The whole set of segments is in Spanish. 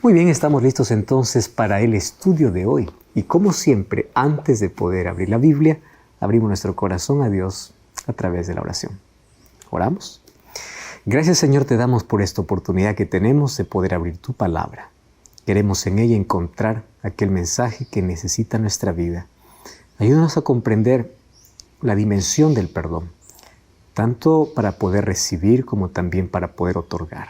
Muy bien, estamos listos entonces para el estudio de hoy. Y como siempre, antes de poder abrir la Biblia, abrimos nuestro corazón a Dios a través de la oración. ¿Oramos? Gracias, Señor, te damos por esta oportunidad que tenemos de poder abrir tu palabra. Queremos en ella encontrar aquel mensaje que necesita nuestra vida. Ayúdanos a comprender la dimensión del perdón, tanto para poder recibir como también para poder otorgar.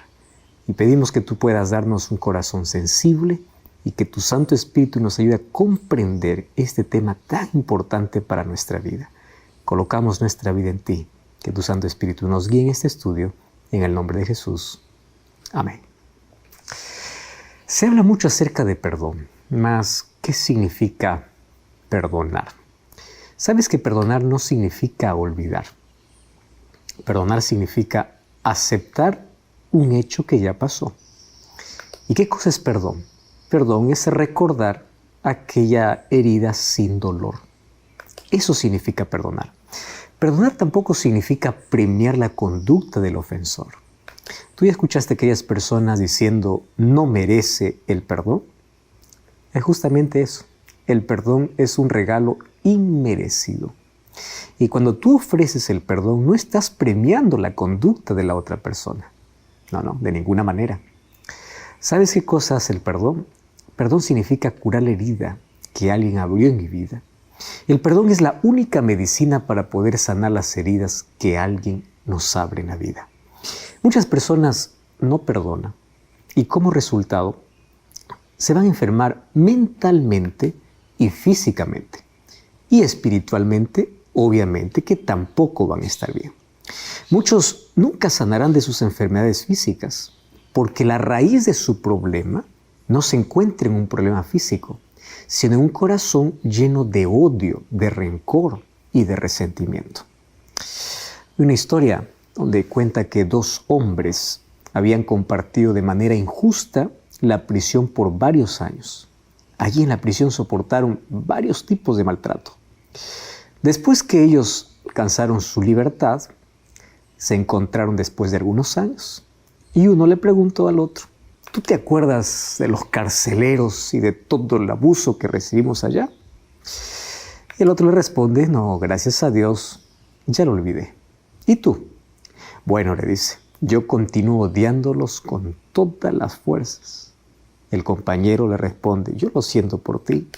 Y pedimos que tú puedas darnos un corazón sensible y que tu Santo Espíritu nos ayude a comprender este tema tan importante para nuestra vida. Colocamos nuestra vida en ti. Que tu Santo Espíritu nos guíe en este estudio. En el nombre de Jesús. Amén. Se habla mucho acerca de perdón, mas ¿qué significa perdonar? ¿Sabes que perdonar no significa olvidar? Perdonar significa aceptar un hecho que ya pasó. ¿Y qué cosa es perdón? Perdón es recordar aquella herida sin dolor. Eso significa perdonar. Perdonar tampoco significa premiar la conducta del ofensor. ¿Tú ya escuchaste a aquellas personas diciendo no merece el perdón? Es justamente eso. El perdón es un regalo inmerecido. Y cuando tú ofreces el perdón, no estás premiando la conducta de la otra persona. No, de ninguna manera. ¿Sabes qué cosa hace el perdón? Perdón significa curar la herida que alguien abrió en mi vida. El perdón es la única medicina para poder sanar las heridas que alguien nos abre en la vida. Muchas personas no perdonan y como resultado se van a enfermar mentalmente y físicamente. Y espiritualmente, obviamente, que tampoco van a estar bien. Muchos nunca sanarán de sus enfermedades físicas porque la raíz de su problema no se encuentra en un problema físico, sino en un corazón lleno de odio, de rencor y de resentimiento. Hay una historia donde cuenta que dos hombres habían compartido de manera injusta la prisión por varios años. Allí en la prisión soportaron varios tipos de maltrato. Después que ellos alcanzaron su libertad, se encontraron después de algunos años y uno le preguntó al otro: ¿tú te acuerdas de los carceleros y de todo el abuso que recibimos allá? Y el otro le responde: no, gracias a Dios, ya lo olvidé. ¿Y tú? Bueno, le dice, yo continúo odiándolos con todas las fuerzas. El compañero le responde: yo lo siento por ti,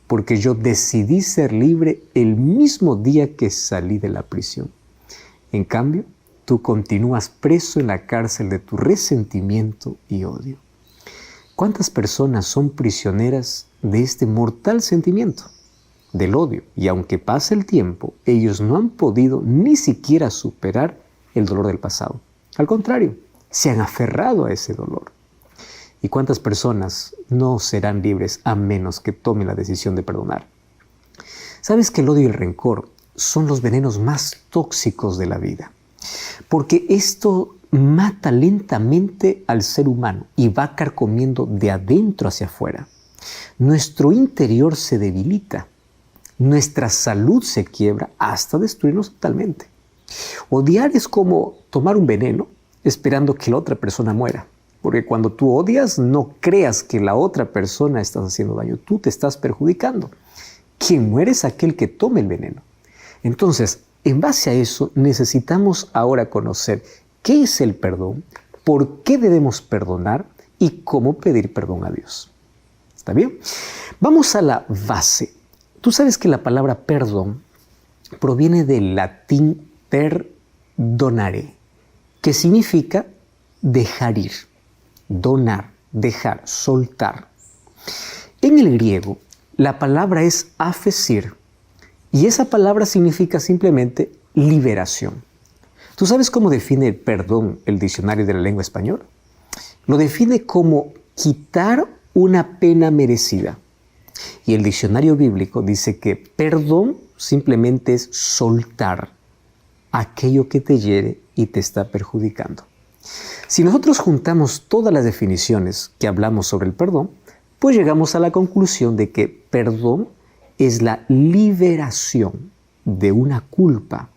porque yo decidí ser libre el mismo día que salí de la prisión. En cambio, tú continúas preso en la cárcel de tu resentimiento y odio. ¿Cuántas personas son prisioneras de este mortal sentimiento, del odio? Y aunque pase el tiempo, ellos no han podido ni siquiera superar el dolor del pasado. Al contrario, se han aferrado a ese dolor. ¿Y cuántas personas no serán libres a menos que tomen la decisión de perdonar? ¿Sabes que el odio y el rencor son los venenos más tóxicos de la vida? Porque esto mata lentamente al ser humano y va carcomiendo de adentro hacia afuera. Nuestro interior se debilita, nuestra salud se quiebra hasta destruirnos totalmente. Odiar es como tomar un veneno esperando que la otra persona muera. Porque cuando tú odias, no creas que la otra persona está haciendo daño, tú te estás perjudicando. Quien muere es aquel que toma el veneno. Entonces, en base a eso, necesitamos ahora conocer qué es el perdón, por qué debemos perdonar y cómo pedir perdón a Dios. ¿Está bien? Vamos a la base. Tú sabes que la palabra perdón proviene del latín perdonare, que significa dejar ir, donar, dejar, soltar. En el griego, la palabra es afesir, y esa palabra significa simplemente liberación. ¿Tú sabes cómo define perdón el diccionario de la lengua española? Lo define como quitar una pena merecida. Y el diccionario bíblico dice que perdón simplemente es soltar aquello que te hiere y te está perjudicando. Si nosotros juntamos todas las definiciones que hablamos sobre el perdón, pues llegamos a la conclusión de que perdón es la liberación de una culpa,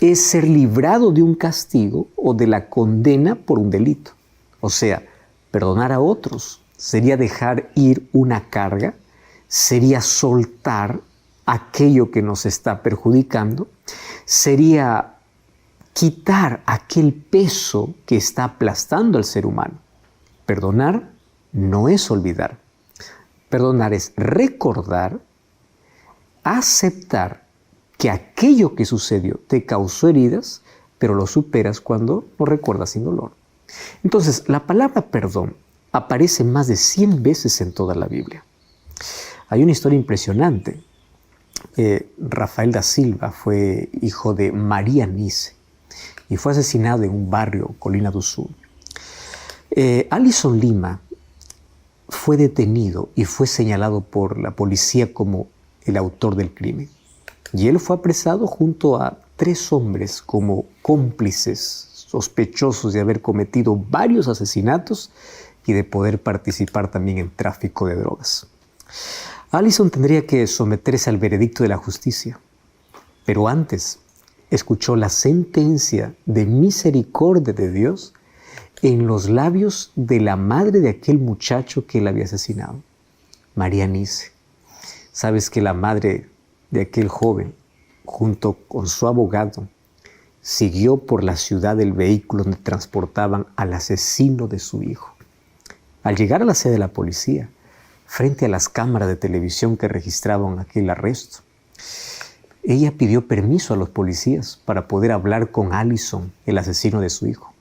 es ser librado de un castigo o de la condena por un delito. O sea, perdonar a otros sería dejar ir una carga, sería soltar aquello que nos está perjudicando, sería quitar aquel peso que está aplastando al ser humano. Perdonar no es olvidar. Perdonar es recordar, aceptar que aquello que sucedió te causó heridas, pero lo superas cuando lo recuerdas sin dolor. Entonces, la palabra perdón aparece más de 100 veces en toda la Biblia. Hay una historia impresionante. Rafael da Silva fue hijo de María Nice y fue asesinado en un barrio, Colina do Sul. Alison Lima fue detenido y fue señalado por la policía como el autor del crimen. Y él fue apresado junto a 3 hombres como cómplices, sospechosos de haber cometido varios asesinatos y de poder participar también en tráfico de drogas. Alison tendría que someterse al veredicto de la justicia, pero antes escuchó la sentencia de misericordia de Dios en los labios de la madre de aquel muchacho que él había asesinado, María Nice. Sabes que la madre de aquel joven, junto con su abogado, siguió por la ciudad el vehículo donde transportaban al asesino de su hijo. Al llegar a la sede de la policía, frente a las cámaras de televisión que registraban aquel arresto, ella pidió permiso a los policías para poder hablar con Alison, el asesino de su hijo.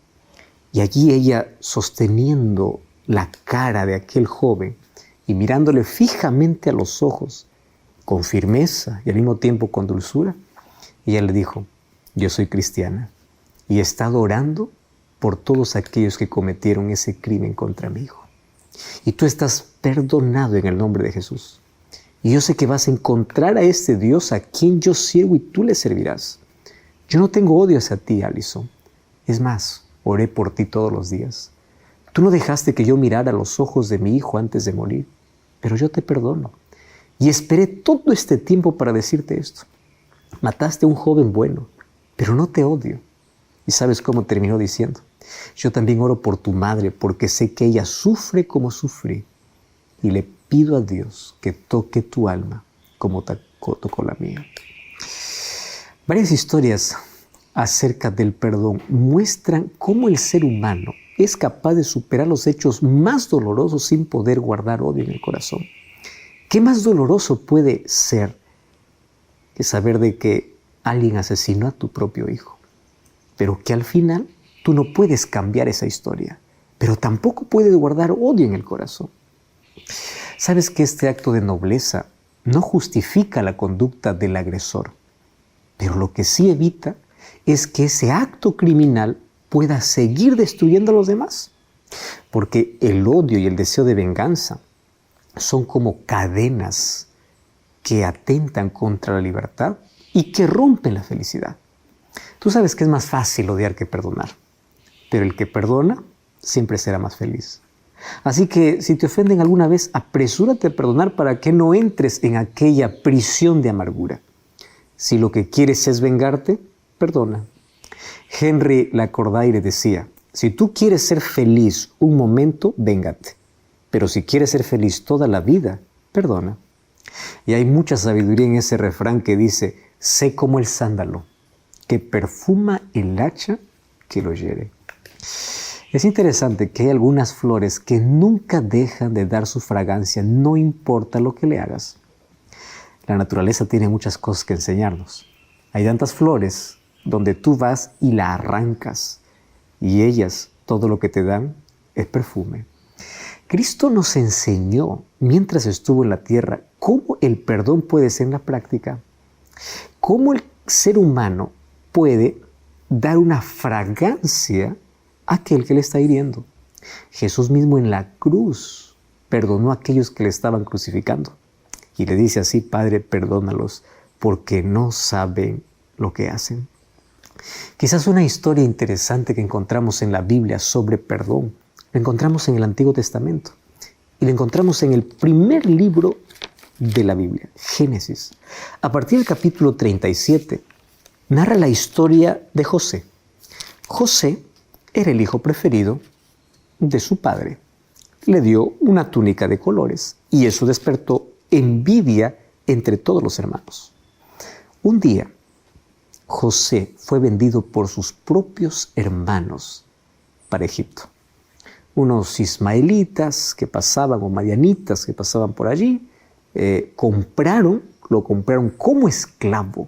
Y allí ella, sosteniendo la cara de aquel joven y mirándole fijamente a los ojos, con firmeza y al mismo tiempo con dulzura, ella le dijo: yo soy cristiana y he estado orando por todos aquellos que cometieron ese crimen contra mi hijo. Y tú estás perdonado en el nombre de Jesús. Y yo sé que vas a encontrar a este Dios a quien yo sirvo y tú le servirás. Yo no tengo odio hacia ti, Alison. Es más, oré por ti todos los días. Tú no dejaste que yo mirara a los ojos de mi hijo antes de morir, pero yo te perdono. Y esperé todo este tiempo para decirte esto. Mataste a un joven bueno, pero no te odio. ¿Y sabes cómo terminó diciendo? Yo también oro por tu madre porque sé que ella sufre como sufrí. Y le pido a Dios que toque tu alma como tocó la mía. Varias historias acerca del perdón muestran cómo el ser humano es capaz de superar los hechos más dolorosos sin poder guardar odio en el corazón. ¿Qué más doloroso puede ser que saber de que alguien asesinó a tu propio hijo? Pero que al final tú no puedes cambiar esa historia, pero tampoco puedes guardar odio en el corazón. Sabes que este acto de nobleza no justifica la conducta del agresor, pero lo que sí evita es que ese acto criminal pueda seguir destruyendo a los demás. Porque el odio y el deseo de venganza son como cadenas que atentan contra la libertad y que rompen la felicidad. Tú sabes que es más fácil odiar que perdonar, pero el que perdona siempre será más feliz. Así que si te ofenden alguna vez, apresúrate a perdonar para que no entres en aquella prisión de amargura. Si lo que quieres es vengarte, perdona. Henry Lacordaire decía: si tú quieres ser feliz un momento, véngate. Pero si quieres ser feliz toda la vida, perdona. Y hay mucha sabiduría en ese refrán que dice: sé como el sándalo, que perfuma el hacha que lo hiere. Es interesante que hay algunas flores que nunca dejan de dar su fragancia, no importa lo que le hagas. La naturaleza tiene muchas cosas que enseñarnos. Hay tantas flores donde tú vas y la arrancas, y ellas, todo lo que te dan es perfume. Cristo nos enseñó, mientras estuvo en la tierra, cómo el perdón puede ser en la práctica. Cómo el ser humano puede dar una fragancia a aquel que le está hiriendo. Jesús mismo en la cruz perdonó a aquellos que le estaban crucificando. Y le dice así: Padre, perdónalos, porque no saben lo que hacen. Quizás una historia interesante que encontramos en la Biblia sobre perdón, la encontramos en el Antiguo Testamento. Y la encontramos en el primer libro de la Biblia, Génesis. A partir del capítulo 37, narra la historia de José. José era el hijo preferido de su padre. le dio una túnica de colores y eso despertó envidia entre todos los hermanos. Un día, José fue vendido por sus propios hermanos para Egipto. Unos ismaelitas que pasaban, o madianitas que pasaban por allí, lo compraron como esclavo.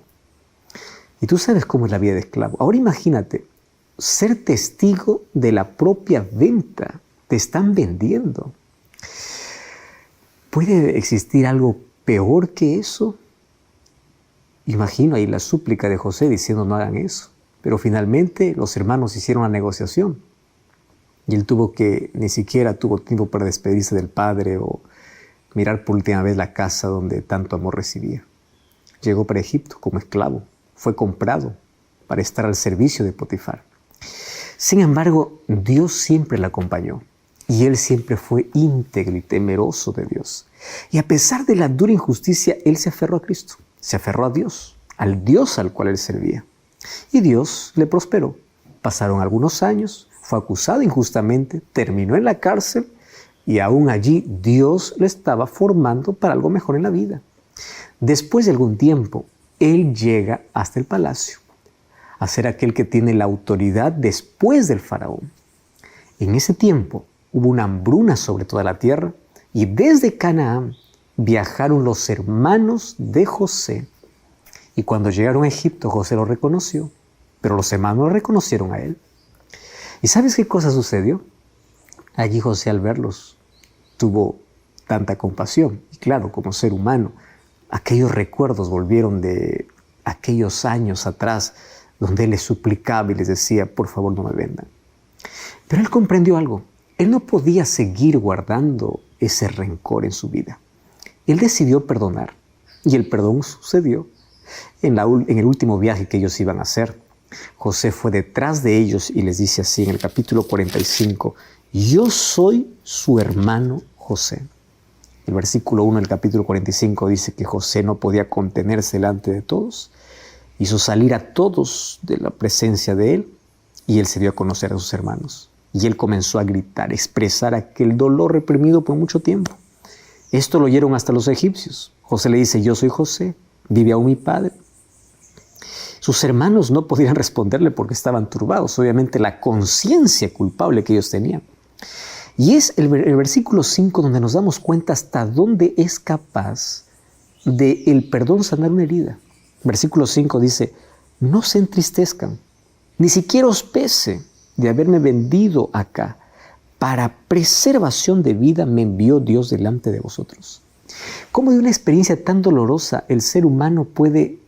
Y tú sabes cómo es la vida de esclavo. Ahora imagínate, ser testigo de la propia venta. Te están vendiendo. ¿Puede existir algo peor que eso? Imagino ahí la súplica de José diciendo no hagan eso. Pero finalmente los hermanos hicieron la negociación. Y él ni siquiera tuvo tiempo para despedirse del padre o mirar por última vez la casa donde tanto amor recibía. Llegó para Egipto como esclavo. Fue comprado para estar al servicio de Potifar. Sin embargo, Dios siempre le acompañó. Y él siempre fue íntegro y temeroso de Dios. Y a pesar de la dura injusticia, él se aferró a Cristo. Se aferró a Dios, al Dios al cual él servía. Y Dios le prosperó. Pasaron algunos años, fue acusado injustamente, terminó en la cárcel y aún allí Dios lo estaba formando para algo mejor en la vida. Después de algún tiempo, él llega hasta el palacio a ser aquel que tiene la autoridad después del faraón. En ese tiempo hubo una hambruna sobre toda la tierra y desde Canaán viajaron los hermanos de José. Y cuando llegaron a Egipto, José lo reconoció, pero los hermanos lo reconocieron a él. ¿Y sabes qué cosa sucedió? Allí José, al verlos, tuvo tanta compasión. Y claro, como ser humano, aquellos recuerdos volvieron de aquellos años atrás, donde él les suplicaba y les decía, por favor no me vendan. Pero él comprendió algo. Él no podía seguir guardando ese rencor en su vida. Él decidió perdonar. Y el perdón sucedió en el último viaje que ellos iban a hacer. José fue detrás de ellos y les dice así en el capítulo 45, yo soy su hermano José. El versículo 1 del capítulo 45 dice que José no podía contenerse delante de todos. Hizo salir a todos de la presencia de él y él se dio a conocer a sus hermanos. Y él comenzó a gritar, expresar aquel dolor reprimido por mucho tiempo. Esto lo oyeron hasta los egipcios. José le dice, yo soy José, vive aún mi padre. Sus hermanos no podían responderle porque estaban turbados. Obviamente la conciencia culpable que ellos tenían. Y es el versículo 5 donde nos damos cuenta hasta dónde es capaz de el perdón sanar una herida. Versículo 5 dice, no se entristezcan, ni siquiera os pese de haberme vendido acá. Para preservación de vida me envió Dios delante de vosotros. ¿Cómo de una experiencia tan dolorosa el ser humano puede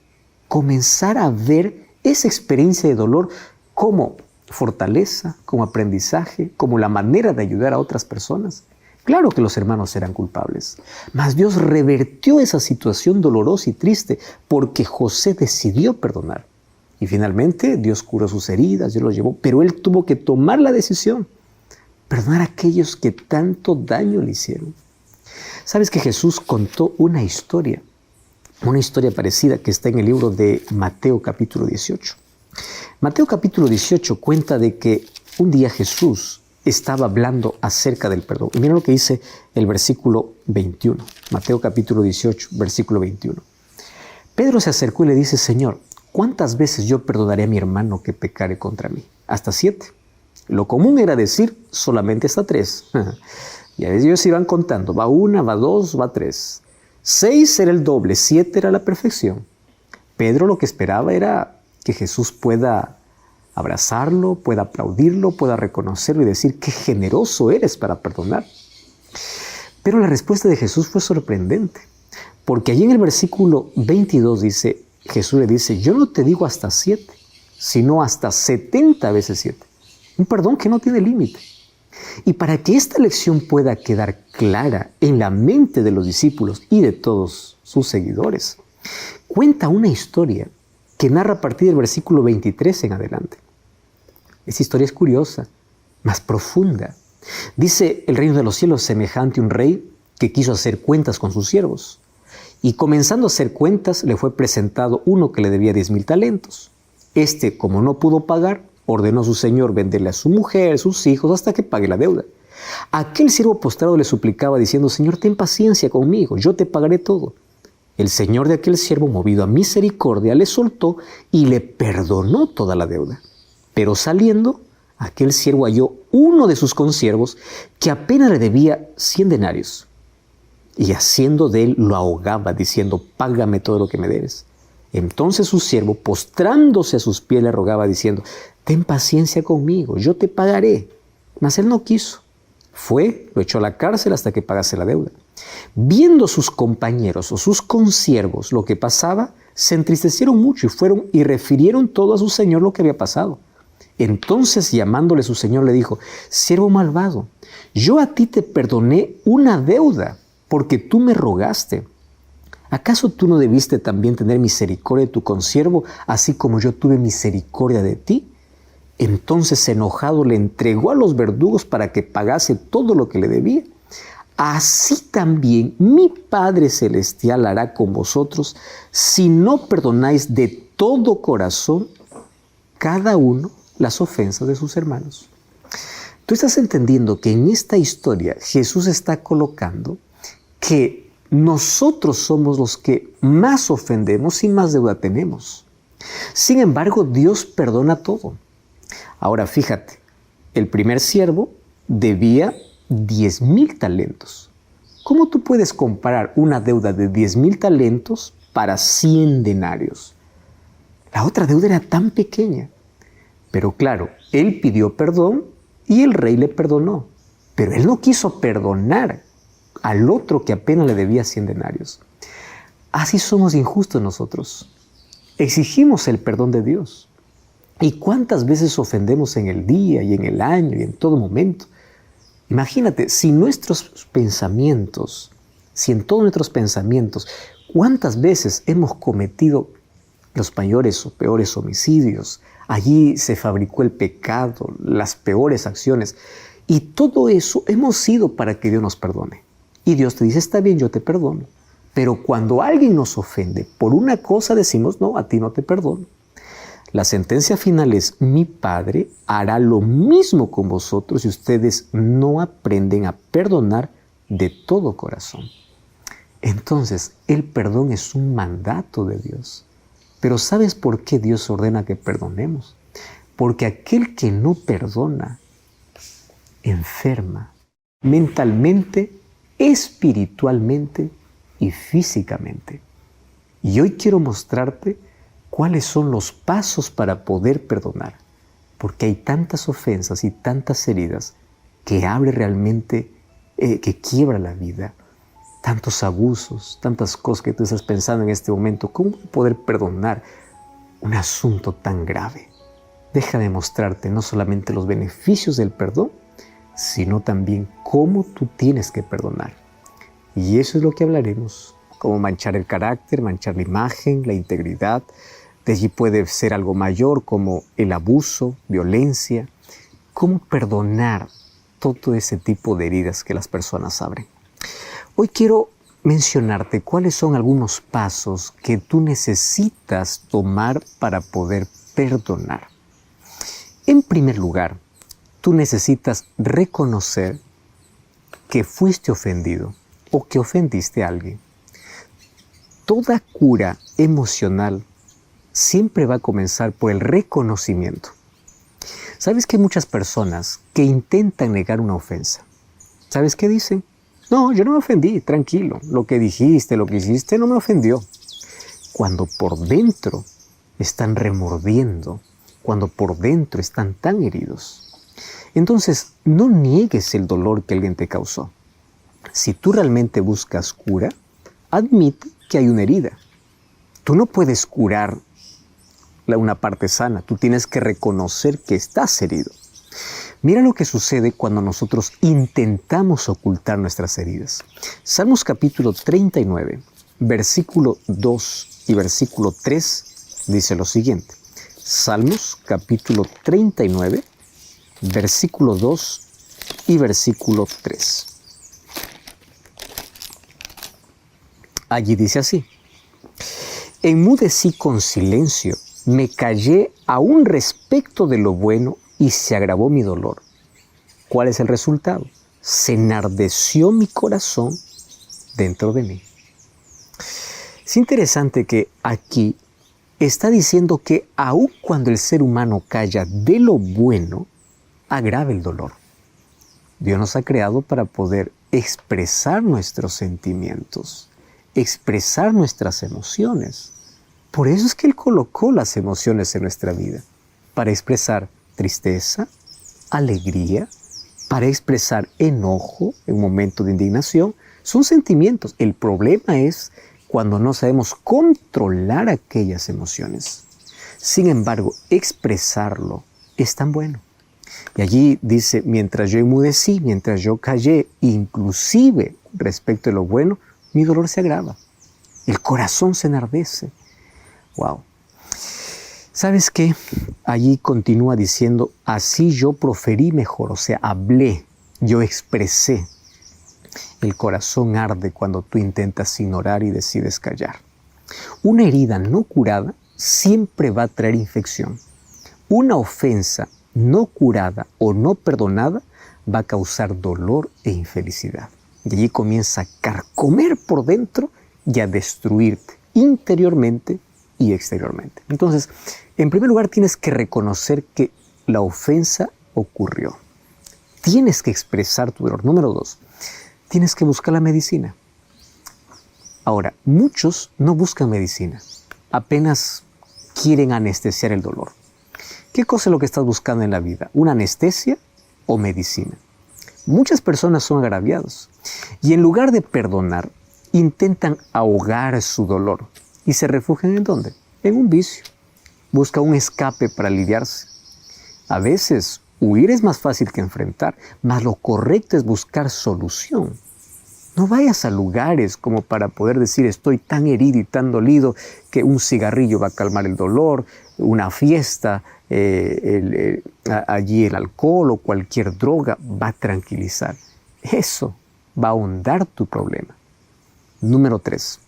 comenzar a ver esa experiencia de dolor como fortaleza, como aprendizaje, como la manera de ayudar a otras personas? Claro que los hermanos eran culpables, mas Dios revertió esa situación dolorosa y triste porque José decidió perdonar. Y finalmente Dios curó sus heridas, Dios los llevó, pero él tuvo que tomar la decisión, perdonar a aquellos que tanto daño le hicieron. ¿Sabes que Jesús contó una historia parecida que está en el libro de Mateo capítulo 18? Mateo capítulo 18 cuenta de que un día Jesús estaba hablando acerca del perdón. Y mira lo que dice el versículo 21. Mateo capítulo 18, versículo 21. Pedro se acercó y le dice, Señor, ¿cuántas veces yo perdonaré a mi hermano que pecare contra mí? Hasta 7. Lo común era decir solamente hasta 3. Y a veces ellos iban contando, va 1, va 2, va 3. 6 era el doble, 7 era la perfección. Pedro lo que esperaba era que Jesús pueda abrazarlo, pueda aplaudirlo, pueda reconocerlo y decir qué generoso eres para perdonar. Pero la respuesta de Jesús fue sorprendente, porque allí en el versículo 22 dice, Jesús le dice, yo no te digo hasta 7, sino hasta 70 veces 7. Un perdón que no tiene límite. Y para que esta lección pueda quedar clara en la mente de los discípulos y de todos sus seguidores, cuenta una historia que narra a partir del versículo 23 en adelante. Esa historia es curiosa, más profunda. Dice, el reino de los cielos semejante a un rey que quiso hacer cuentas con sus siervos. Y comenzando a hacer cuentas, le fue presentado uno que le debía 10,000 talentos. Este, como no pudo pagar, ordenó a su señor venderle a su mujer, sus hijos, hasta que pague la deuda. Aquel siervo postrado le suplicaba diciendo, Señor, ten paciencia conmigo, yo te pagaré todo. El señor de aquel siervo, movido a misericordia, le soltó y le perdonó toda la deuda. Pero saliendo, aquel siervo halló uno de sus consiervos que apenas le debía 100 denarios. Y haciendo de él lo ahogaba, diciendo, págame todo lo que me debes. Entonces su siervo, postrándose a sus pies, le rogaba, diciendo, ten paciencia conmigo, yo te pagaré. Mas él no quiso. Fue, lo echó a la cárcel hasta que pagase la deuda. Viendo sus compañeros o sus consiervos lo que pasaba, se entristecieron mucho y fueron y refirieron todo a su señor lo que había pasado. Entonces, llamándole su señor, le dijo, siervo malvado, yo a ti te perdoné una deuda, porque tú me rogaste. ¿Acaso tú no debiste también tener misericordia de tu consiervo, así como yo tuve misericordia de ti? Entonces, enojado, le entregó a los verdugos para que pagase todo lo que le debía. Así también mi Padre Celestial hará con vosotros si no perdonáis de todo corazón cada uno las ofensas de sus hermanos. Tú estás entendiendo que en esta historia Jesús está colocando que nosotros somos los que más ofendemos y más deuda tenemos. Sin embargo, Dios perdona todo. Ahora fíjate, el primer siervo debía 10,000 talentos. ¿Cómo tú puedes comparar una deuda de 10,000 talentos para 100 denarios? La otra deuda era tan pequeña. Pero claro, él pidió perdón y el rey le perdonó. Pero él no quiso perdonar al otro que apenas le debía 100 denarios. Así somos injustos nosotros. Exigimos el perdón de Dios. ¿Y cuántas veces ofendemos en el día y en el año y en todo momento? Imagínate, si en todos nuestros pensamientos, ¿cuántas veces hemos cometido los mayores o peores homicidios? Allí se fabricó el pecado, las peores acciones. Y todo eso hemos sido para que Dios nos perdone. Y Dios te dice, está bien, yo te perdono. Pero cuando alguien nos ofende por una cosa, decimos, no, a ti no te perdono. La sentencia final es, mi Padre hará lo mismo con vosotros si ustedes no aprenden a perdonar de todo corazón. Entonces, el perdón es un mandato de Dios. Pero ¿sabes por qué Dios ordena que perdonemos? Porque aquel que no perdona, enferma mentalmente, espiritualmente y físicamente. Y hoy quiero mostrarte cuáles son los pasos para poder perdonar, porque hay tantas ofensas y tantas heridas que abre realmente, que quiebra la vida, tantos abusos, tantas cosas que tú estás pensando en este momento. ¿Cómo poder perdonar un asunto tan grave? Déjame mostrarte no solamente los beneficios del perdón, sino también cómo tú tienes que perdonar. Y eso es lo que hablaremos, cómo manchar el carácter, manchar la imagen, la integridad. De allí puede ser algo mayor como el abuso, violencia. Cómo perdonar todo ese tipo de heridas que las personas abren. Hoy quiero mencionarte cuáles son algunos pasos que tú necesitas tomar para poder perdonar. En primer lugar, tú necesitas reconocer que fuiste ofendido o que ofendiste a alguien. Toda cura emocional siempre va a comenzar por el reconocimiento. ¿Sabes que hay muchas personas que intentan negar una ofensa? ¿Sabes qué dicen? No, yo no me ofendí, tranquilo. Lo que dijiste, lo que hiciste no me ofendió. Cuando por dentro están remordiendo, cuando por dentro están tan heridos. Entonces, no niegues el dolor que alguien te causó. Si tú realmente buscas cura, admite que hay una herida. Tú no puedes curar una parte sana, tú tienes que reconocer que estás herido. Mira lo que sucede cuando nosotros intentamos ocultar nuestras heridas. Salmos capítulo 39, versículo 2 y versículo 3 dice lo siguiente. Salmos capítulo 39, versículo 2 y versículo 3. Allí dice así: enmudecí con silencio, me callé aún respecto de lo bueno y se agravó mi dolor. ¿Cuál es el resultado? se enardeció mi corazón dentro de mí. Es interesante que aquí está diciendo que aun cuando el ser humano calla de lo bueno, agrava el dolor. Dios nos ha creado para poder expresar nuestros sentimientos, expresar nuestras emociones. Por eso es que Él colocó las emociones en nuestra vida, para expresar tristeza, alegría, para expresar enojo en un momento de indignación. Son sentimientos. El problema es cuando no sabemos controlar aquellas emociones. Sin embargo, expresarlo es tan bueno. Y allí dice, mientras yo enmudecí, mientras yo callé, inclusive respecto de lo bueno, mi dolor se agrava. El corazón se enardece. ¡Wow! ¿Sabes qué? Allí continúa diciendo, así yo proferí mejor, o sea, hablé, yo expresé. El corazón arde cuando tú intentas ignorar y decides callar. Una herida no curada siempre va a traer infección. Una ofensa no curada o no perdonada va a causar dolor e infelicidad. Y allí comienza a carcomer por dentro y a destruirte interiormente y exteriormente. Entonces, en primer lugar, tienes que reconocer que la ofensa ocurrió. Tienes que expresar tu dolor. Número 2, tienes que buscar la medicina. Ahora, muchos no buscan medicina. Apenas quieren anestesiar el dolor. ¿Qué cosa es lo que estás buscando en la vida? ¿Una anestesia o medicina? Muchas personas son agraviados y en lugar de perdonar, intentan ahogar su dolor y se refugian ¿en dónde? En un vicio. Busca un escape para aliviarse. A veces, huir es más fácil que enfrentar, mas lo correcto es buscar solución. No vayas a lugares como para poder decir estoy tan herido y tan dolido que un cigarrillo va a calmar el dolor, una fiesta, allí el alcohol o cualquier droga va a tranquilizar. Eso va a ahondar tu problema. Número 3,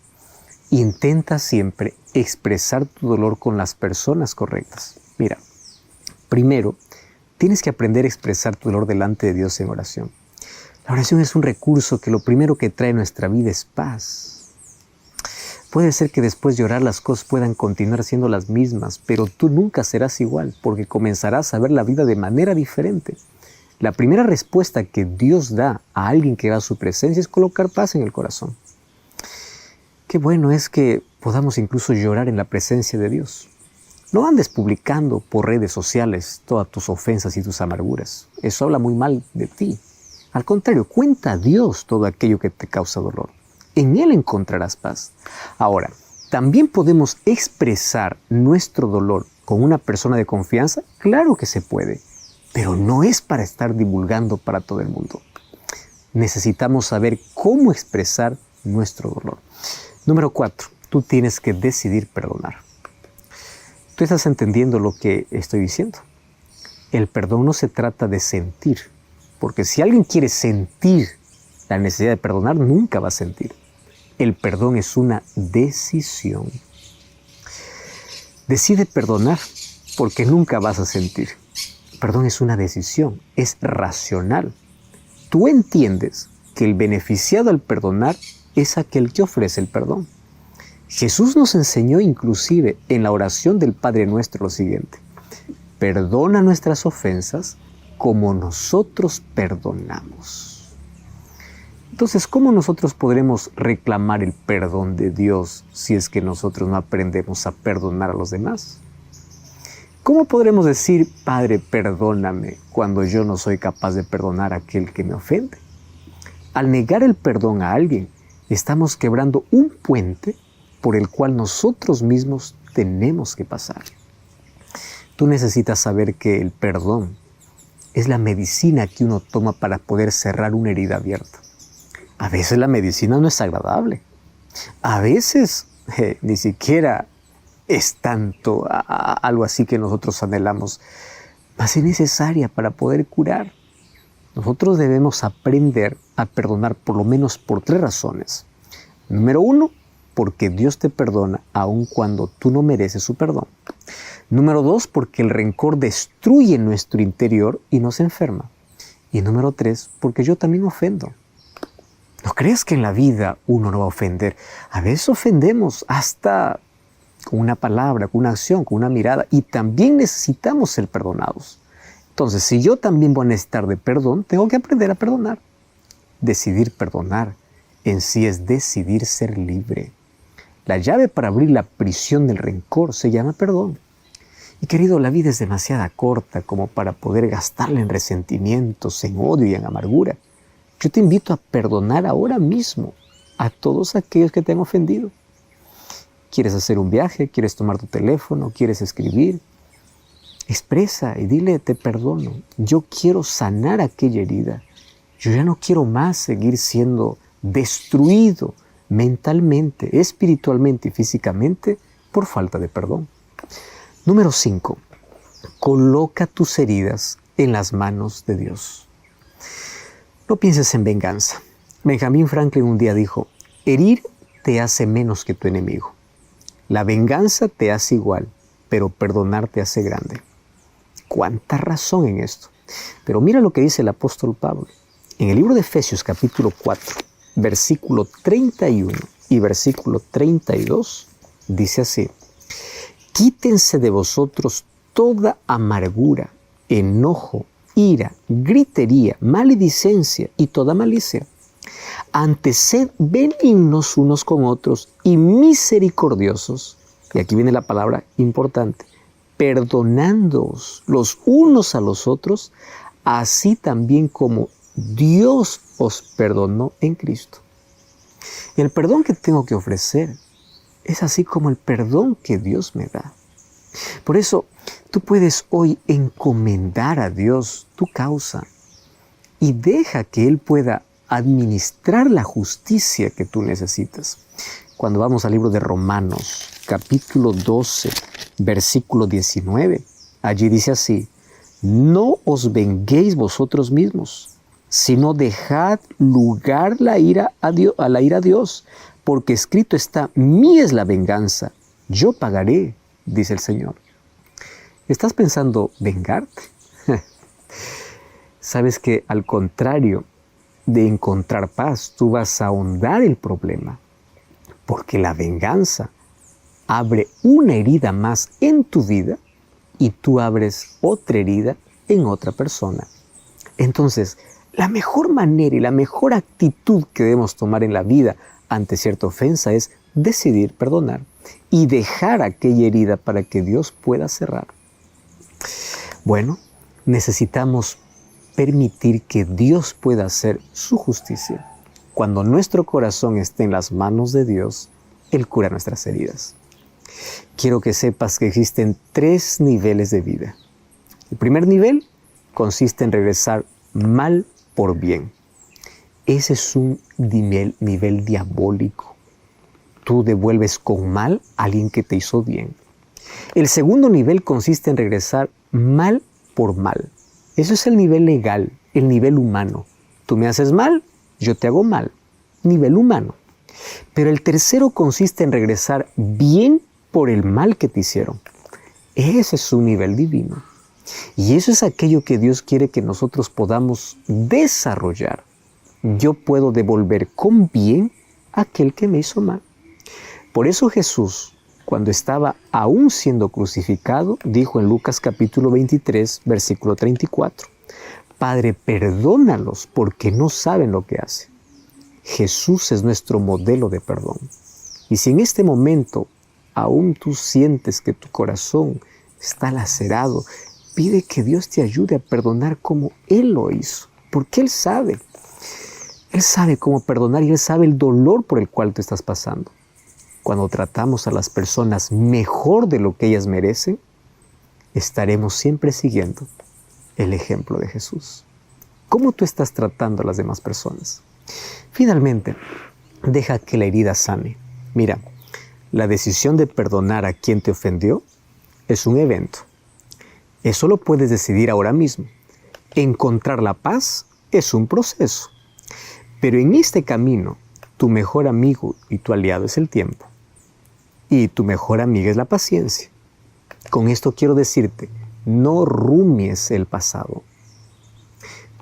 intenta siempre expresar tu dolor con las personas correctas. Mira, primero, tienes que aprender a expresar tu dolor delante de Dios en oración. La oración es un recurso que lo primero que trae a nuestra vida es paz. Puede ser que después de orar las cosas puedan continuar siendo las mismas, pero tú nunca serás igual porque comenzarás a ver la vida de manera diferente. La primera respuesta que Dios da a alguien que va a su presencia es colocar paz en el corazón. Qué bueno es que podamos incluso llorar en la presencia de Dios. No andes publicando por redes sociales todas tus ofensas y tus amarguras. Eso habla muy mal de ti. Al contrario, cuenta a Dios todo aquello que te causa dolor. En Él encontrarás paz. Ahora, ¿también podemos expresar nuestro dolor con una persona de confianza? Claro que se puede, pero no es para estar divulgando para todo el mundo. Necesitamos saber cómo expresar nuestro dolor. Número 4, tú tienes que decidir perdonar. ¿Tú estás entendiendo lo que estoy diciendo? El perdón no se trata de sentir, porque si alguien quiere sentir la necesidad de perdonar, nunca va a sentir. El perdón es una decisión. Decide perdonar porque nunca vas a sentir. Perdón es una decisión, es racional. Tú entiendes que el beneficiado al perdonar es aquel que ofrece el perdón. Jesús nos enseñó inclusive en la oración del Padre Nuestro lo siguiente: perdona nuestras ofensas como nosotros perdonamos. Entonces, ¿cómo nosotros podremos reclamar el perdón de Dios si es que nosotros no aprendemos a perdonar a los demás? ¿Cómo podremos decir, Padre, perdóname, cuando yo no soy capaz de perdonar a aquel que me ofende? Al negar el perdón a alguien, estamos quebrando un puente por el cual nosotros mismos tenemos que pasar. Tú necesitas saber que el perdón es la medicina que uno toma para poder cerrar una herida abierta. A veces la medicina no es agradable. A veces ni siquiera es tanto algo así que nosotros anhelamos, mas es necesaria para poder curar. Nosotros debemos aprender a perdonar por lo menos por 3 razones. Número 1, porque Dios te perdona aun cuando tú no mereces su perdón. Número 2, porque el rencor destruye nuestro interior y nos enferma. Y número 3, porque yo también ofendo. No creas que en la vida uno no va a ofender. A veces ofendemos hasta con una palabra, con una acción, con una mirada. Y también necesitamos ser perdonados. Entonces, si yo también voy a necesitar de perdón, tengo que aprender a perdonar. Decidir perdonar en sí es decidir ser libre. La llave para abrir la prisión del rencor se llama perdón. Y querido, la vida es demasiado corta como para poder gastarla en resentimientos, en odio y en amargura. Yo te invito a perdonar ahora mismo a todos aquellos que te han ofendido. ¿Quieres hacer un viaje? ¿Quieres tomar tu teléfono? ¿Quieres escribir? Expresa y dile, te perdono. Yo quiero sanar aquella herida. Yo ya no quiero más seguir siendo destruido mentalmente, espiritualmente y físicamente por falta de perdón. Número 5. Coloca tus heridas en las manos de Dios. No pienses en venganza. Benjamin Franklin un día dijo, herir te hace menos que tu enemigo. La venganza te hace igual, pero perdonar te hace grande. ¿Cuánta razón en esto? Pero mira lo que dice el apóstol Pablo. En el libro de Efesios capítulo 4, versículo 31 y versículo 32, dice así. Quítense de vosotros toda amargura, enojo, ira, gritería, maledicencia y toda malicia. Antes sed benignos unos con otros y misericordiosos. Y aquí viene la palabra importante. Perdonándoos los unos a los otros, así también como Dios os perdonó en Cristo. Y el perdón que tengo que ofrecer es así como el perdón que Dios me da. Por eso, tú puedes hoy encomendar a Dios tu causa y deja que Él pueda administrar la justicia que tú necesitas. Cuando vamos al libro de Romanos, capítulo 12, versículo 19, allí dice así, no os venguéis vosotros mismos, sino dejad lugar a la ira a Dios, porque escrito está, mía es la venganza, yo pagaré, dice el Señor. ¿Estás pensando vengarte? Sabes que al contrario de encontrar paz, tú vas a ahondar el problema, porque la venganza abre una herida más en tu vida y tú abres otra herida en otra persona. Entonces, la mejor manera y la mejor actitud que debemos tomar en la vida ante cierta ofensa es decidir perdonar y dejar aquella herida para que Dios pueda cerrar. Bueno, necesitamos permitir que Dios pueda hacer su justicia. Cuando nuestro corazón esté en las manos de Dios, Él cura nuestras heridas. Quiero que sepas que existen 3 niveles de vida. El primer nivel consiste en regresar mal por bien. Ese es un nivel diabólico. Tú devuelves con mal a alguien que te hizo bien. El segundo nivel consiste en regresar mal por mal. Eso es el nivel legal, el nivel humano. Tú me haces mal, yo te hago mal. Nivel humano. Pero el tercero consiste en regresar bien por el mal que te hicieron. Ese es un nivel divino. Y eso es aquello que Dios quiere que nosotros podamos desarrollar. Yo puedo devolver con bien a aquel que me hizo mal. Por eso Jesús, cuando estaba aún siendo crucificado, dijo en Lucas capítulo 23, versículo 34, Padre, perdónalos porque no saben lo que hacen. Jesús es nuestro modelo de perdón. Y si en este momento aún tú sientes que tu corazón está lacerado, pide que Dios te ayude a perdonar como Él lo hizo, porque Él sabe cómo perdonar y Él sabe el dolor por el cual tú estás pasando. Cuando tratamos a las personas mejor de lo que ellas merecen, estaremos siempre siguiendo el ejemplo de Jesús. ¿Cómo tú estás tratando a las demás personas? Finalmente, deja que la herida sane. Mira, la decisión de perdonar a quien te ofendió es un evento. Eso lo puedes decidir ahora mismo. Encontrar la paz es un proceso. Pero en este camino, tu mejor amigo y tu aliado es el tiempo. Y tu mejor amiga es la paciencia. Con esto quiero decirte, no rumies el pasado.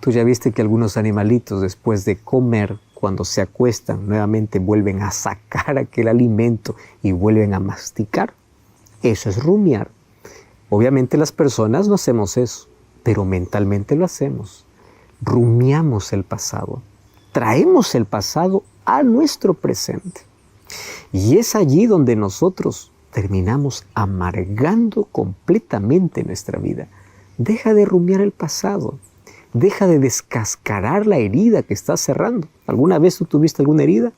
Tú ya viste que algunos animalitos después de comer, cuando se acuestan, nuevamente vuelven a sacar aquel alimento y vuelven a masticar. Eso es rumiar. Obviamente las personas no hacemos eso, pero mentalmente lo hacemos. Rumiamos el pasado. Traemos el pasado a nuestro presente. Y es allí donde nosotros terminamos amargando completamente nuestra vida. Deja de rumiar el pasado. Deja de descascarar la herida que estás cerrando. ¿Alguna vez tú tuviste alguna herida?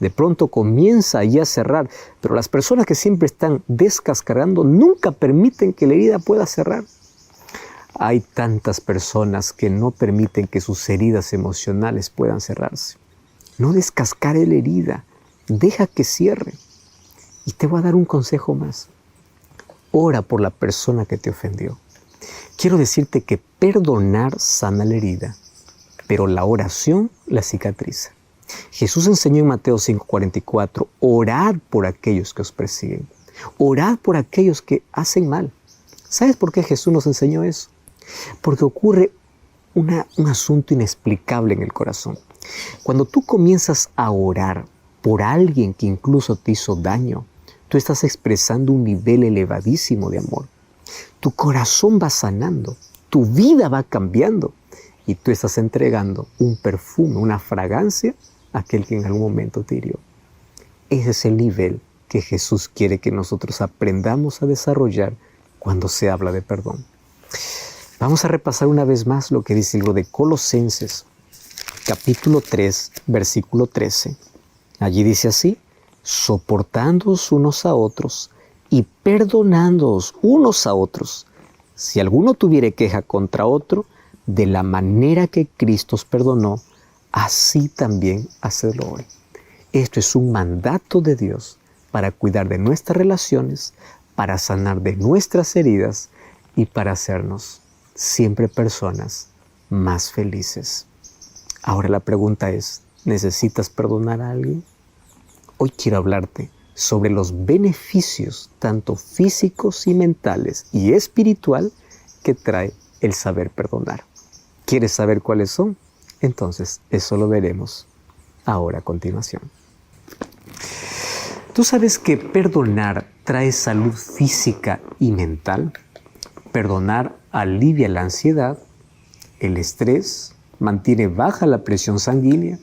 De pronto comienza ya a cerrar, pero las personas que siempre están descascarando nunca permiten que la herida pueda cerrar. Hay tantas personas que no permiten que sus heridas emocionales puedan cerrarse. No descascare la herida, deja que cierre. Y te voy a dar un consejo más. Ora por la persona que te ofendió. Quiero decirte que perdonar sana la herida, pero la oración la cicatriza. Jesús enseñó en Mateo 5:44, orad por aquellos que os persiguen. Orad por aquellos que hacen mal. ¿Sabes por qué Jesús nos enseñó eso? Porque ocurre un asunto inexplicable en el corazón. Cuando tú comienzas a orar por alguien que incluso te hizo daño, tú estás expresando un nivel elevadísimo de amor. Tu corazón va sanando, tu vida va cambiando y tú estás entregando un perfume, una fragancia a aquel que en algún momento te hirió. Ese es el nivel que Jesús quiere que nosotros aprendamos a desarrollar cuando se habla de perdón. Vamos a repasar una vez más lo que dice el libro de Colosenses, capítulo 3, versículo 13. Allí dice así: soportándoos unos a otros y perdonándoos unos a otros, si alguno tuviere queja contra otro, de la manera que Cristo os perdonó, así también hacedlo hoy. Esto es un mandato de Dios para cuidar de nuestras relaciones, para sanar de nuestras heridas y para hacernos siempre personas más felices. Ahora la pregunta es, ¿necesitas perdonar a alguien? Hoy quiero hablarte sobre los beneficios tanto físicos y mentales y espiritual que trae el saber perdonar. ¿Quieres saber cuáles son? Entonces, eso lo veremos ahora a continuación. ¿Tú sabes que perdonar trae salud física y mental? Perdonar alivia la ansiedad, el estrés, mantiene baja la presión sanguínea,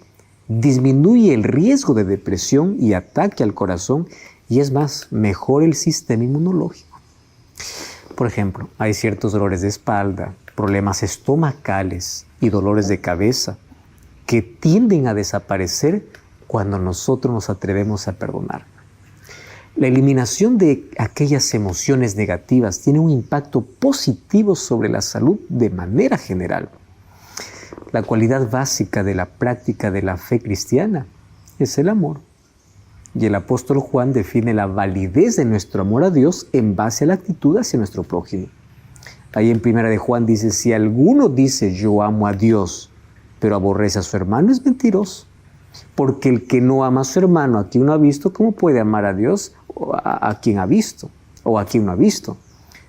disminuye el riesgo de depresión y ataque al corazón y es más, mejora el sistema inmunológico. Por ejemplo, hay ciertos dolores de espalda, problemas estomacales y dolores de cabeza que tienden a desaparecer cuando nosotros nos atrevemos a perdonar. La eliminación de aquellas emociones negativas tiene un impacto positivo sobre la salud de manera general. La cualidad básica de la práctica de la fe cristiana es el amor. Y el apóstol Juan define la validez de nuestro amor a Dios en base a la actitud hacia nuestro prójimo. Ahí en 1 de Juan dice, si alguno dice yo amo a Dios, pero aborrece a su hermano, es mentiroso. Porque el que no ama a su hermano a quien no ha visto, ¿cómo puede amar a Dios a quien ha visto o a quien no ha visto?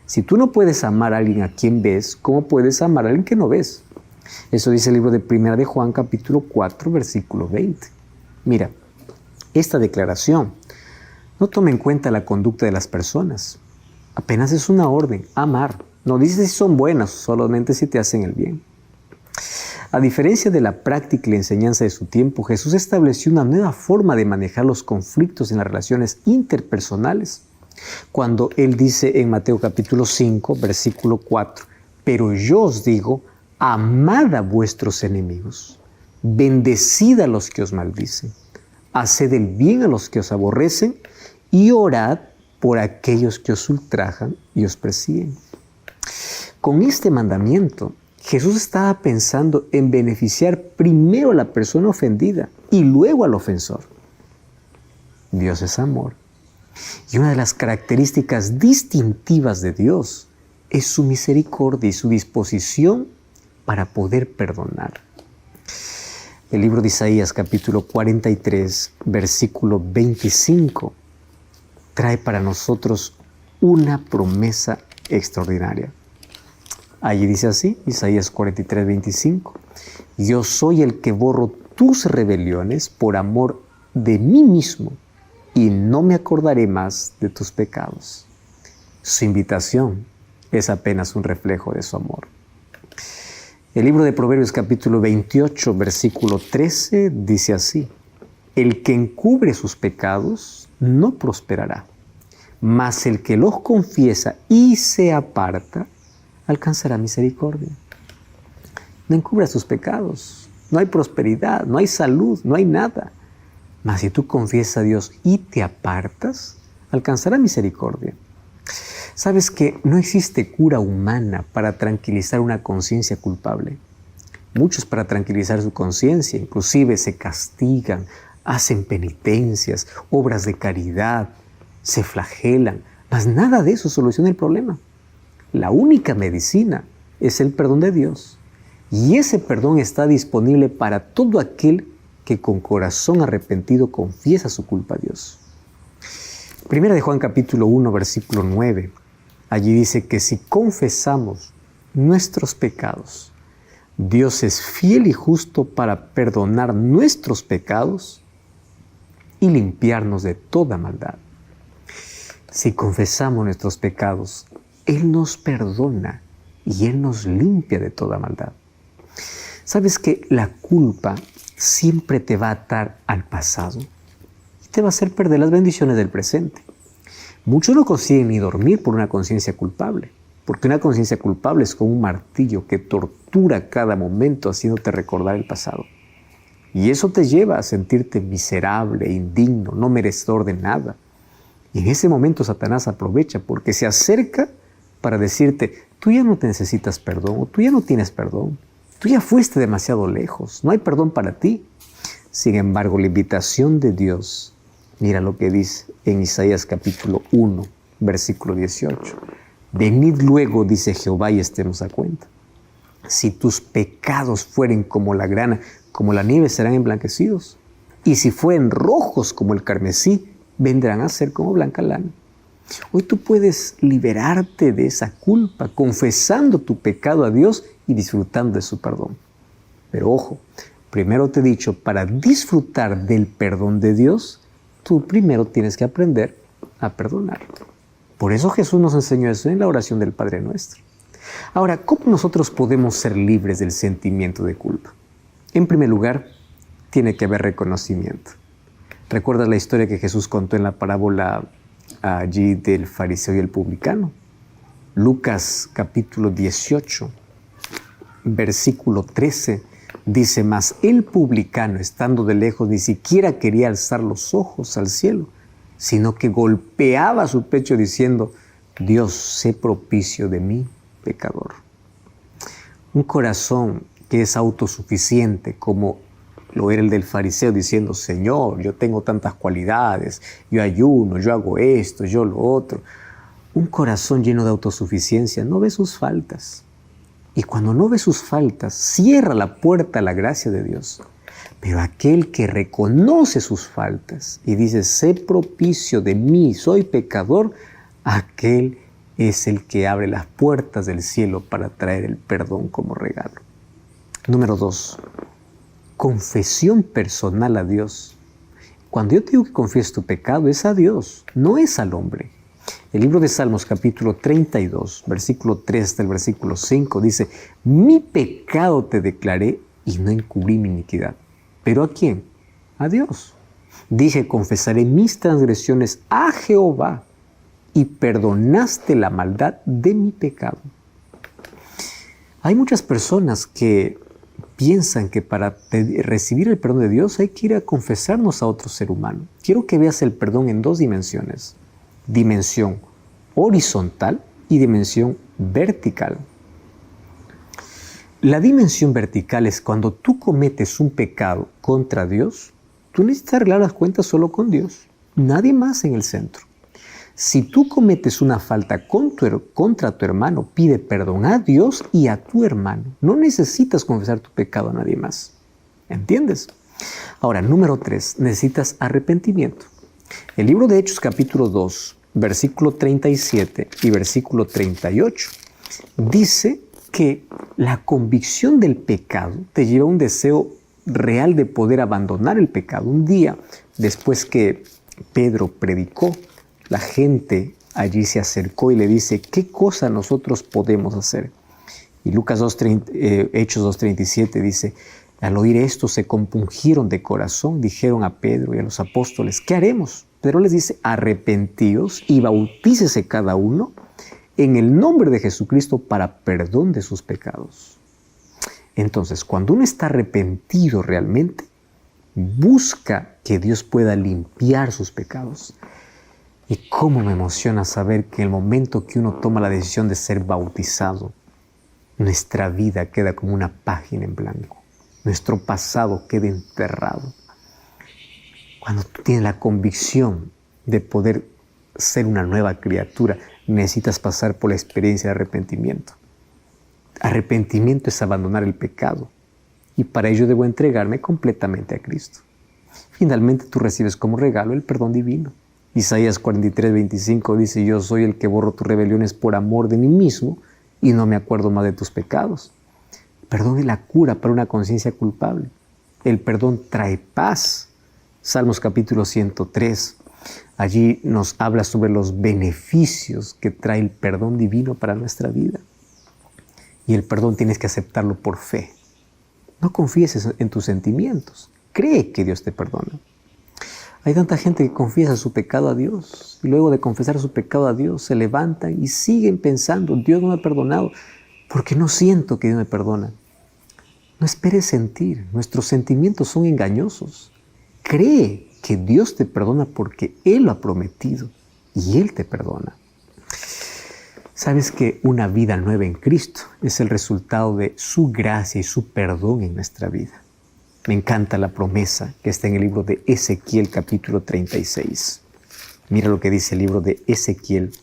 Si tú no puedes amar a alguien a quien ves, ¿cómo puedes amar a alguien que no ves? Eso dice el libro de 1 de Juan, capítulo 4, versículo 20. Mira, esta declaración no toma en cuenta la conducta de las personas. Apenas es una orden, amar. No dice si son buenas, solamente si te hacen el bien. A diferencia de la práctica y la enseñanza de su tiempo, Jesús estableció una nueva forma de manejar los conflictos en las relaciones interpersonales. Cuando Él dice en Mateo capítulo 5, versículo 4, pero yo os digo, amad a vuestros enemigos, bendecid a los que os maldicen, haced el bien a los que os aborrecen y orad por aquellos que os ultrajan y os persiguen. Con este mandamiento, Jesús estaba pensando en beneficiar primero a la persona ofendida y luego al ofensor. Dios es amor. Y una de las características distintivas de Dios es su misericordia y su disposición para poder perdonar. El libro de Isaías, capítulo 43, versículo 25, trae para nosotros una promesa extraordinaria. Allí dice así, Isaías 43, 25. Yo soy el que borro tus rebeliones por amor de mí mismo y no me acordaré más de tus pecados. Su invitación es apenas un reflejo de su amor. El libro de Proverbios capítulo 28, versículo 13 dice así: el que encubre sus pecados no prosperará, mas el que los confiesa y se aparta alcanzará misericordia. No encubras tus pecados, no hay prosperidad, no hay salud, no hay nada. Mas si tú confiesas a Dios y te apartas, alcanzará misericordia. ¿Sabes que no existe cura humana para tranquilizar una conciencia culpable? Muchos, para tranquilizar su conciencia, inclusive se castigan, hacen penitencias, obras de caridad, se flagelan, mas nada de eso soluciona el problema. La única medicina es el perdón de Dios, y ese perdón está disponible para todo aquel que con corazón arrepentido confiesa su culpa a Dios. Primera de Juan capítulo 1, versículo 9. Allí dice que si confesamos nuestros pecados, Dios es fiel y justo para perdonar nuestros pecados y limpiarnos de toda maldad. Si confesamos nuestros pecados, Él nos perdona y Él nos limpia de toda maldad. ¿Sabes que la culpa siempre te va a atar al pasado y te va a hacer perder las bendiciones del presente? Muchos no consiguen ni dormir por una conciencia culpable, porque una conciencia culpable es como un martillo que tortura cada momento haciéndote recordar el pasado. Y eso te lleva a sentirte miserable, indigno, no merecedor de nada. Y en ese momento Satanás aprovecha porque se acerca para decirte: tú ya no te necesitas perdón, o tú ya no tienes perdón, tú ya fuiste demasiado lejos, no hay perdón para ti. Sin embargo, la invitación de Dios, mira lo que dice en Isaías capítulo 1, versículo 18. Venid luego, dice Jehová, y estemos a cuenta. Si tus pecados fueren como la grana, como la nieve serán emblanquecidos. Y si fueren rojos como el carmesí, vendrán a ser como blanca lana. Hoy tú puedes liberarte de esa culpa confesando tu pecado a Dios y disfrutando de su perdón. Pero ojo, primero te he dicho, para disfrutar del perdón de Dios, tú primero tienes que aprender a perdonar. Por eso Jesús nos enseñó eso en la oración del Padre Nuestro. Ahora, ¿cómo nosotros podemos ser libres del sentimiento de culpa? En primer lugar, tiene que haber reconocimiento. ¿Recuerdas la historia que Jesús contó en la parábola allí del fariseo y el publicano? Lucas capítulo 18, versículo 13, dice: mas el publicano, estando de lejos, ni siquiera quería alzar los ojos al cielo, sino que golpeaba su pecho diciendo: Dios, sé propicio de mí, pecador. Un corazón que es autosuficiente, como lo era el del fariseo, diciendo: Señor, yo tengo tantas cualidades, yo ayuno, yo hago esto, yo lo otro. Un corazón lleno de autosuficiencia no ve sus faltas. Y cuando no ve sus faltas, cierra la puerta a la gracia de Dios. Pero aquel que reconoce sus faltas y dice: sé propicio de mí, soy pecador, aquel es el que abre las puertas del cielo para traer el perdón como regalo. Número 2. Confesión personal a Dios. Cuando yo te digo que confieses tu pecado, es a Dios, no es al hombre. El libro de Salmos capítulo 32, versículo 3 del versículo 5 dice: mi pecado te declaré y no encubrí mi iniquidad. ¿Pero a quién? A Dios. Dije: confesaré mis transgresiones a Jehová y perdonaste la maldad de mi pecado. Hay muchas personas que piensan que para recibir el perdón de Dios hay que ir a confesarnos a otro ser humano. Quiero que veas el perdón en dos dimensiones: dimensión horizontal y dimensión vertical. La dimensión vertical es cuando tú cometes un pecado contra Dios, tú necesitas arreglar las cuentas solo con Dios, nadie más en el centro. Si tú cometes una falta contra tu hermano, pide perdón a Dios y a tu hermano. No necesitas confesar tu pecado a nadie más. ¿Entiendes? Ahora, número 3, necesitas arrepentimiento. El libro de Hechos capítulo 2, versículo 37 y versículo 38 dice que la convicción del pecado te lleva a un deseo real de poder abandonar el pecado. Un día, después que Pedro predicó, la gente allí se acercó y le dice, ¿qué cosa nosotros podemos hacer? Y Hechos 2:37 dice, al oír esto se compungieron de corazón, dijeron a Pedro y a los apóstoles, ¿qué haremos? Pedro les dice, arrepentíos y bautícese cada uno en el nombre de Jesucristo para perdón de sus pecados. Entonces, cuando uno está arrepentido realmente, busca que Dios pueda limpiar sus pecados. Y cómo me emociona saber que en el momento que uno toma la decisión de ser bautizado, nuestra vida queda como una página en blanco. Nuestro pasado queda enterrado. Cuando tú tienes la convicción de poder ser una nueva criatura, necesitas pasar por la experiencia de arrepentimiento. Arrepentimiento es abandonar el pecado y para ello debo entregarme completamente a Cristo. Finalmente tú recibes como regalo el perdón divino. Isaías 43:25 dice, yo soy el que borro tus rebeliones por amor de mí mismo y no me acuerdo más de tus pecados. El perdón es la cura para una conciencia culpable. El perdón trae paz. Salmos capítulo 103. Allí nos habla sobre los beneficios que trae el perdón divino para nuestra vida. Y el perdón tienes que aceptarlo por fe. No confíes en tus sentimientos. Cree que Dios te perdona. Hay tanta gente que confiesa su pecado a Dios y luego de confesar su pecado a Dios se levantan y siguen pensando, Dios no me ha perdonado porque no siento que Dios me perdona. No esperes sentir. Nuestros sentimientos son engañosos. Cree que Dios te perdona porque Él lo ha prometido y Él te perdona. Sabes que una vida nueva en Cristo es el resultado de su gracia y su perdón en nuestra vida. Me encanta la promesa que está en el libro de Ezequiel capítulo 36. Mira lo que dice el libro de Ezequiel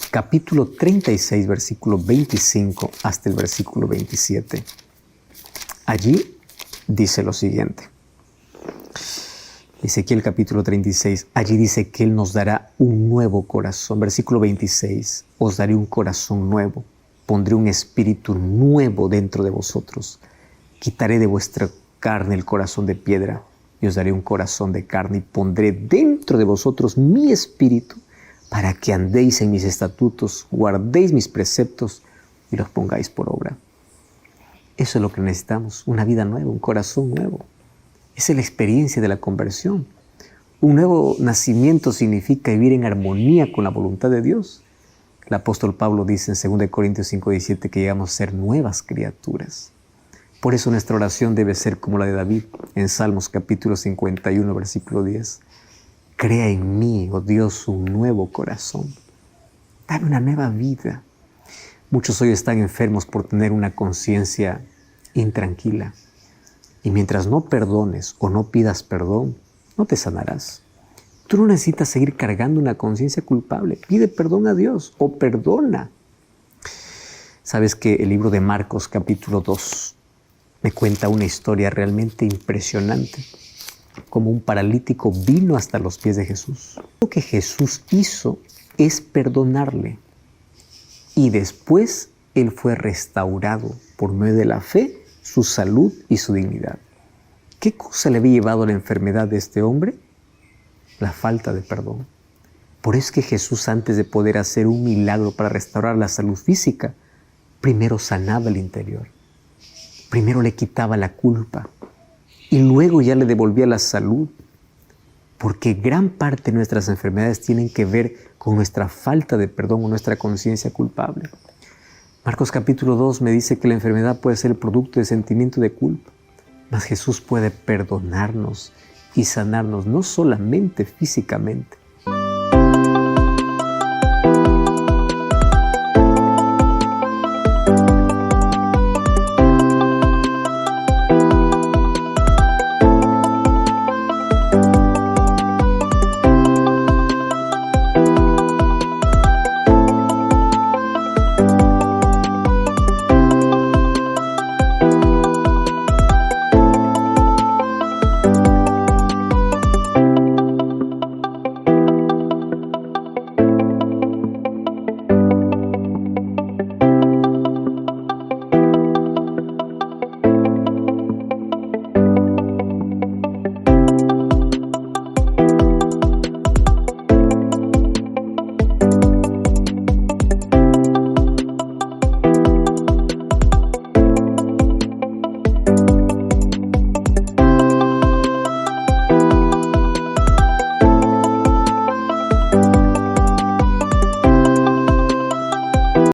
capítulo 36 versículo 25 hasta el versículo 27. Allí dice lo siguiente. Ezequiel capítulo 36, allí dice que Él nos dará un nuevo corazón. Versículo 26, os daré un corazón nuevo, pondré un espíritu nuevo dentro de vosotros. Quitaré de vuestra carne el corazón de piedra y os daré un corazón de carne y pondré dentro de vosotros mi espíritu para que andéis en mis estatutos, guardéis mis preceptos y los pongáis por obra. Eso es lo que necesitamos, una vida nueva, un corazón nuevo. Esa es la experiencia de la conversión. Un nuevo nacimiento significa vivir en armonía con la voluntad de Dios. El apóstol Pablo dice en 2 Corintios 5:17 que llegamos a ser nuevas criaturas. Por eso nuestra oración debe ser como la de David en Salmos capítulo 51, versículo 10. Crea en mí, oh Dios, un nuevo corazón. Dame una nueva vida. Muchos hoy están enfermos por tener una conciencia intranquila. Y mientras no perdones o no pidas perdón, no te sanarás. Tú no necesitas seguir cargando una conciencia culpable. Pide perdón a Dios o perdona. Sabes que el libro de Marcos capítulo 2 me cuenta una historia realmente impresionante. Como un paralítico vino hasta los pies de Jesús. Lo que Jesús hizo es perdonarle. Y después él fue restaurado por medio de la fe, su salud y su dignidad. ¿Qué cosa le había llevado a la enfermedad de este hombre? La falta de perdón. Por eso es que Jesús, antes de poder hacer un milagro para restaurar la salud física, primero sanaba el interior. Primero le quitaba la culpa y luego ya le devolvía la salud. Porque gran parte de nuestras enfermedades tienen que ver con nuestra falta de perdón o nuestra conciencia culpable. Marcos capítulo 2 me dice que la enfermedad puede ser el producto de sentimiento de culpa, mas Jesús puede perdonarnos y sanarnos no solamente físicamente,